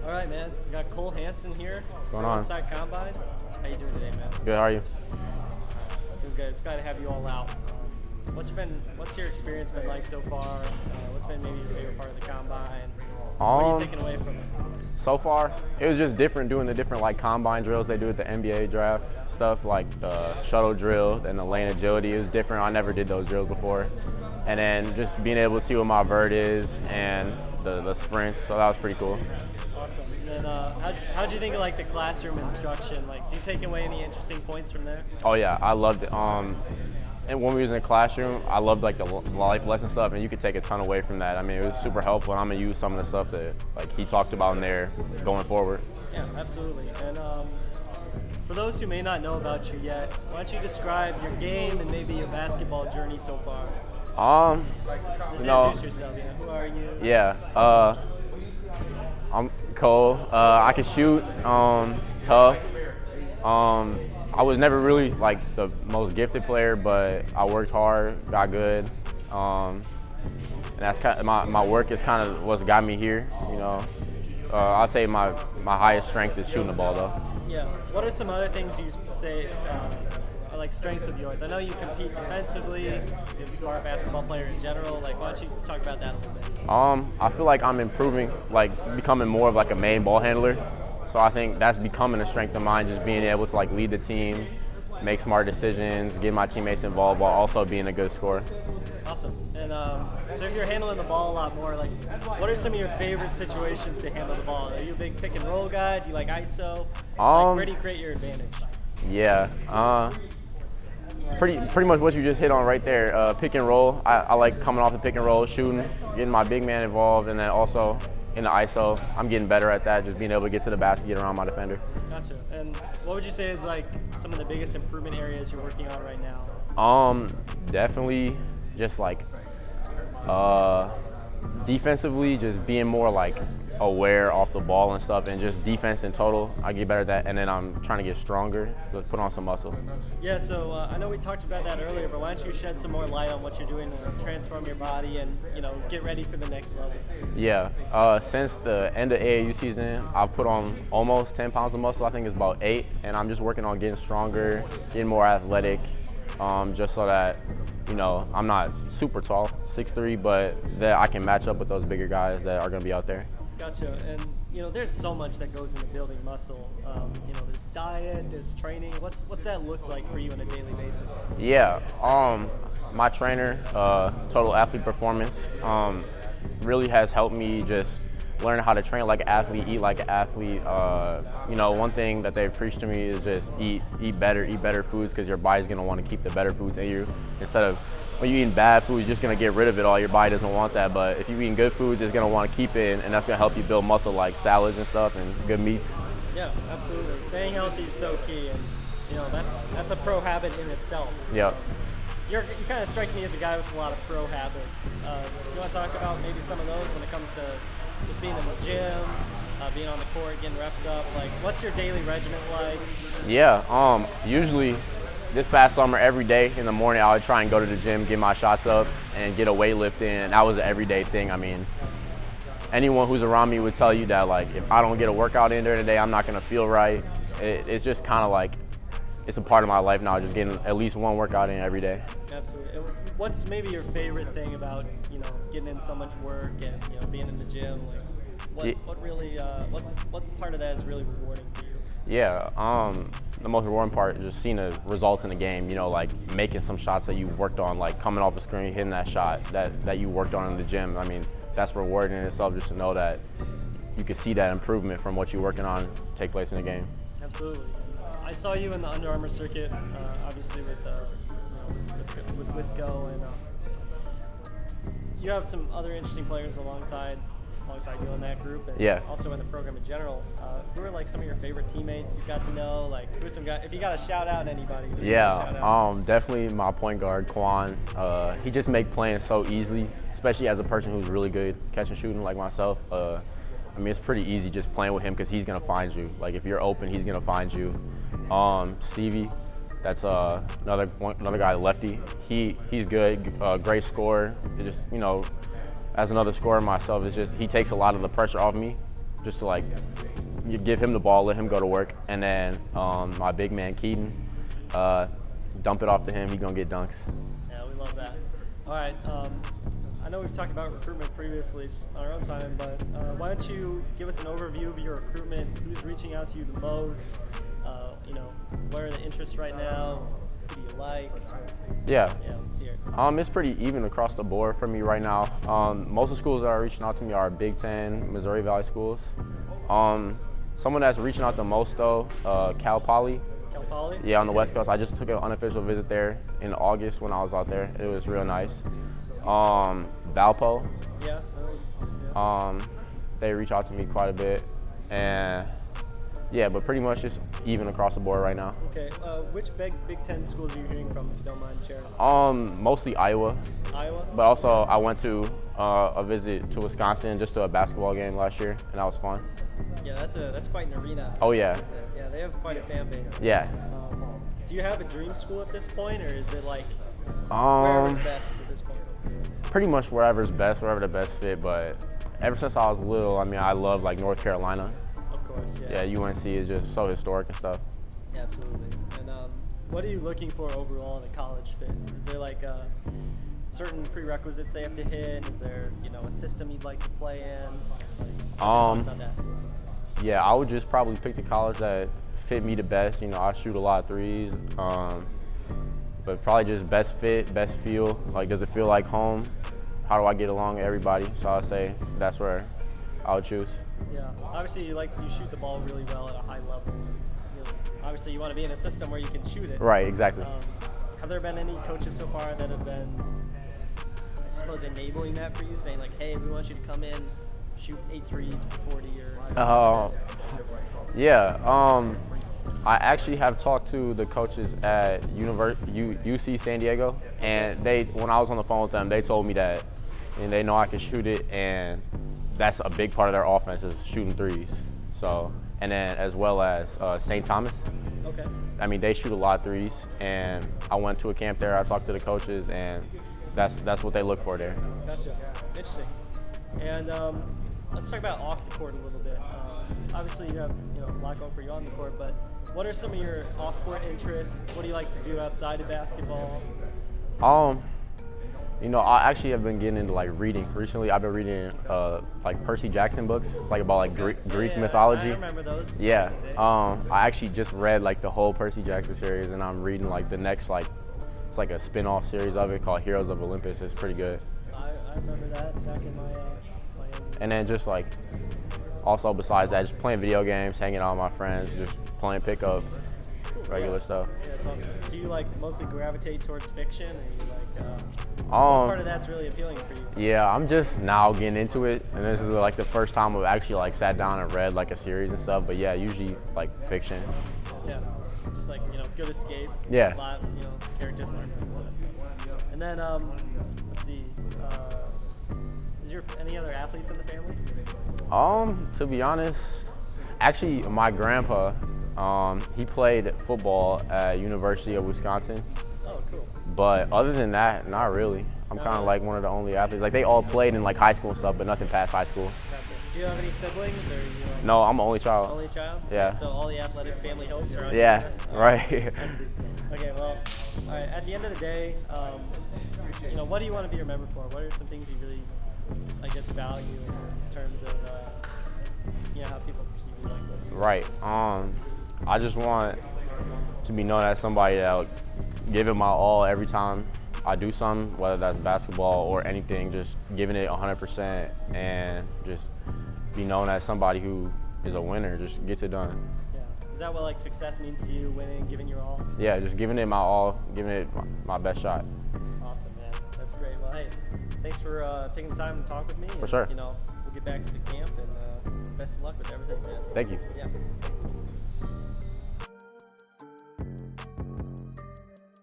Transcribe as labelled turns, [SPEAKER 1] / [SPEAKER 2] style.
[SPEAKER 1] All right, man. We got Cole Hansen here.
[SPEAKER 2] What's going on?
[SPEAKER 1] Inside Combine. How you doing today, man?
[SPEAKER 2] Good, how are you?
[SPEAKER 1] Doing good. It's glad to have you all out. What's your experience been like so far? What's been maybe your favorite part of the Combine? What are you taking away from it?
[SPEAKER 2] So far, it was just different doing the different like combine drills they do at the NBA draft stuff, like the shuttle drill and the lane agility. It was different. I never did those drills before. And then just being able to see what my vert is and the sprints, so that was pretty cool.
[SPEAKER 1] Awesome. And how'd you think of like the classroom instruction? Like, do you take away any interesting points from there?
[SPEAKER 2] Oh yeah, I loved it. And when we was in the classroom, I loved like the life lesson stuff, and you could take a ton away from that. I mean, it was super helpful, and I'm gonna use some of the stuff that like he talked about in there going forward.
[SPEAKER 1] Yeah, absolutely. And for those who may not know about you yet, why don't you describe your game and maybe your basketball journey so far? Just introduce yourself. Yeah, who are you?
[SPEAKER 2] Yeah, I'm Cole. I can shoot. Tough. I was never really like the most gifted player, but I worked hard, got good, and that's kind of, my work is kind of what's got me here. You know, I'll say my highest strength is shooting the ball though.
[SPEAKER 1] Yeah. What are some other things you say are like strengths of yours? I know you compete defensively. You're a smart basketball player in general. Like, why don't you talk about that a little bit?
[SPEAKER 2] I feel like I'm improving, like becoming more of like a main ball handler. So I think that's becoming a strength of mine, just being able to like lead the team, make smart decisions, get my teammates involved while also being a good scorer.
[SPEAKER 1] Awesome. And so if you're handling the ball a lot more, like what are some of your favorite situations to handle the ball? Are you a big pick and roll guy? Do you like ISO? Like, where do you create your advantage?
[SPEAKER 2] Yeah. Pretty much what you just hit on right there. Pick and roll. I like coming off the pick and roll, shooting, getting my big man involved, and then also in the ISO, I'm getting better at that, just being able to get to the basket, get around my defender.
[SPEAKER 1] Gotcha. And what would you say is like some of the biggest improvement areas you're working on right now?
[SPEAKER 2] Definitely just like defensively, just being more like aware off the ball and stuff, and just defense in total, I get better at that. And then I'm trying to get stronger, just put on some muscle.
[SPEAKER 1] Yeah, so I know we talked about that earlier, but why don't you shed some more light on what you're doing to transform your body and, you know, get ready for the next level?
[SPEAKER 2] Yeah, since the end of AAU season, I've put on almost 10 pounds of muscle. I think it's about 8, and I'm just working on getting stronger, getting more athletic, just so that, you know, I'm not super tall, 6'3", but that I can match up with those bigger guys that are going to be out there.
[SPEAKER 1] Gotcha. And, you know, there's so much that goes into building muscle. You know, there's diet, there's training. What's that look like for you on a daily basis?
[SPEAKER 2] Yeah, my trainer, Total Athlete Performance, really has helped me just learn how to train like an athlete, eat like an athlete. You know, one thing that they've preached to me is just eat better foods, because your body's gonna want to keep the better foods in you, instead of when you're eating bad foods, you're just gonna get rid of it all. Your body doesn't want that, but if you're eating good foods, it's gonna want to keep it, and that's gonna help you build muscle, like salads and stuff and good meats.
[SPEAKER 1] Yeah, absolutely. Staying healthy is so key, and you know that's a pro habit in itself.
[SPEAKER 2] Yep.
[SPEAKER 1] You kind of strike me as a guy with a lot of pro habits. You want to talk about maybe some of those when it comes to just being in the gym, being on the court, getting reps up? Like, what's your daily regimen like?
[SPEAKER 2] Yeah, usually this past summer, every day in the morning, I would try and go to the gym, get my shots up, and get a weight lift in. That was an everyday thing. I mean, anyone who's around me would tell you that, like, if I don't get a workout in during the day, I'm not gonna feel right. It's just kind of like, it's a part of my life now, just getting at least one workout in every day.
[SPEAKER 1] Absolutely. And what's maybe your favorite thing about, you know, getting in so much work and, you know, being in the gym? Like, what really, what part of that is really rewarding for you?
[SPEAKER 2] Yeah, the most rewarding part is just seeing the results in the game, you know, like making some shots that you worked on, like coming off the screen, hitting that shot that you worked on in the gym. I mean, that's rewarding in itself, just to know that you can see that improvement from what you're working on take place in the game.
[SPEAKER 1] Absolutely. I saw you in the Under Armour circuit, obviously with Wisco, and you have some other interesting players alongside you in that group, and
[SPEAKER 2] yeah,
[SPEAKER 1] also in the program in general. Who are like some of your favorite teammates you've got to know? Like, who's some guys? If you got to shout out anybody.
[SPEAKER 2] Yeah, definitely my point guard Quan. He just makes playing so easily, especially as a person who's really good catching shooting like myself. I mean, it's pretty easy just playing with him, because he's gonna find you. Like, if you're open, he's gonna find you. Stevie, that's another guy, lefty. He's good, great scorer. It just, you know, as another scorer myself, it's just he takes a lot of the pressure off me, just to like you give him the ball, let him go to work, and then my big man Keaton, dump it off to him. He gonna get dunks.
[SPEAKER 1] Yeah, we love that. All right. I know we've talked about recruitment previously just on our own time, but why don't you give us an overview of your recruitment? Who's reaching out to you the most? What are the interests right now? Who do you like?
[SPEAKER 2] Yeah.
[SPEAKER 1] Yeah, let's hear it.
[SPEAKER 2] It's pretty even across the board for me right now. Most of the schools that are reaching out to me are Big Ten, Missouri Valley schools. Someone that's reaching out the most though, Cal Poly.
[SPEAKER 1] Cal Poly?
[SPEAKER 2] Yeah, on the West Coast. I just took an unofficial visit there in August when I was out there. It was real nice. Valpo.
[SPEAKER 1] Yeah.
[SPEAKER 2] They reach out to me quite a bit, and yeah, but pretty much just even across the board right now.
[SPEAKER 1] Okay. Which Big Ten schools are you hearing from, if you don't mind sharing?
[SPEAKER 2] Mostly Iowa.
[SPEAKER 1] Iowa.
[SPEAKER 2] But also I went to a visit to Wisconsin just to a basketball game last year, and that was fun.
[SPEAKER 1] Yeah, that's quite an arena.
[SPEAKER 2] Oh yeah.
[SPEAKER 1] Yeah, they have quite a fan base.
[SPEAKER 2] Yeah.
[SPEAKER 1] Do you have a dream school at this point, or is it like wherever's best at this point?
[SPEAKER 2] Pretty much wherever's best, wherever the best fit. But ever since I was little, I mean, I love like North Carolina.
[SPEAKER 1] Of course, yeah.
[SPEAKER 2] Yeah, UNC is just so historic and stuff.
[SPEAKER 1] Yeah, absolutely. And what are you looking for overall in a college fit? Is there like certain prerequisites they have to hit? Is there a system you'd like to play in? Talk about that.
[SPEAKER 2] Yeah, I would just probably pick the college that fit me the best. I shoot a lot of threes, but probably just best fit, best feel. Like, does it feel like home? How do I get along with everybody? So I'd say that's where I would choose.
[SPEAKER 1] Yeah, obviously you shoot the ball really well at a high level. Obviously you want to be in a system where you can shoot it.
[SPEAKER 2] Right, exactly.
[SPEAKER 1] Have there been any coaches so far that have been, I suppose, enabling that for you, saying like, hey, we want you to come in, shoot 8 threes for 40 or?
[SPEAKER 2] Yeah. I actually have talked to the coaches at UC San Diego, and when I was on the phone with them, they told me that, and they know I can shoot it, and that's a big part of their offense is shooting threes. So, and then as well as St. Thomas.
[SPEAKER 1] Okay.
[SPEAKER 2] I mean, they shoot a lot of threes, and I went to a camp there. I talked to the coaches, and that's what they look for there.
[SPEAKER 1] Gotcha. Interesting. And let's talk about off the court a little bit. Obviously, you have a lot going for you on the court, but what are some of your off-court interests? What do you like to do outside of basketball?
[SPEAKER 2] I actually have been getting into like reading recently. I've been reading like Percy Jackson books. It's like about like Greek mythology.
[SPEAKER 1] I remember those.
[SPEAKER 2] Yeah. I actually just read like the whole Percy Jackson series, and I'm reading like the next it's like a spin-off series of it called Heroes of Olympus. It's pretty good.
[SPEAKER 1] I remember that back in my
[SPEAKER 2] And then just like also besides that, just playing video games, hanging out with my friends, just playing pickup, regular stuff.
[SPEAKER 1] Yeah, that's awesome. Do you mostly gravitate towards fiction, or you what part of that's really appealing for you?
[SPEAKER 2] Yeah, I'm just now getting into it, and this is like the first time I've actually sat down and read like a series and stuff. But yeah, usually like fiction.
[SPEAKER 1] Yeah, just good escape.
[SPEAKER 2] Yeah.
[SPEAKER 1] A lot, characters learn from that. And then let's see. Is there any other athletes in the family?
[SPEAKER 2] To be honest, actually my grandpa, he played football at University of Wisconsin.
[SPEAKER 1] Oh, cool.
[SPEAKER 2] But other than that, not really. I'm kind of like one of the only athletes. Like they all played in like high school and stuff, but nothing past high school.
[SPEAKER 1] Gotcha. Do you have any siblings, or you?
[SPEAKER 2] No, I'm an only child.
[SPEAKER 1] Only child?
[SPEAKER 2] Yeah.
[SPEAKER 1] So all the athletic family hopes are on
[SPEAKER 2] Yeah,
[SPEAKER 1] you?
[SPEAKER 2] right.
[SPEAKER 1] Okay, well, all right. At the end of the day, what do you want to be remembered for? What are some things you really, value in terms of, how people perceive you like this?
[SPEAKER 2] Right. I just want to be known as somebody that give it my all every time I do something, whether that's basketball or anything, just giving it 100% and just be known as somebody who is a winner, just gets it done.
[SPEAKER 1] Yeah. Is that what success means to you, winning, giving your all?
[SPEAKER 2] Yeah, just giving it my all, giving it my best shot.
[SPEAKER 1] Awesome, man. That's great. Well, hey, thanks for taking the time to talk with me.
[SPEAKER 2] For sure.
[SPEAKER 1] We'll get back to the camp, and best of luck with everything, man.
[SPEAKER 2] Thank you.
[SPEAKER 1] Yeah.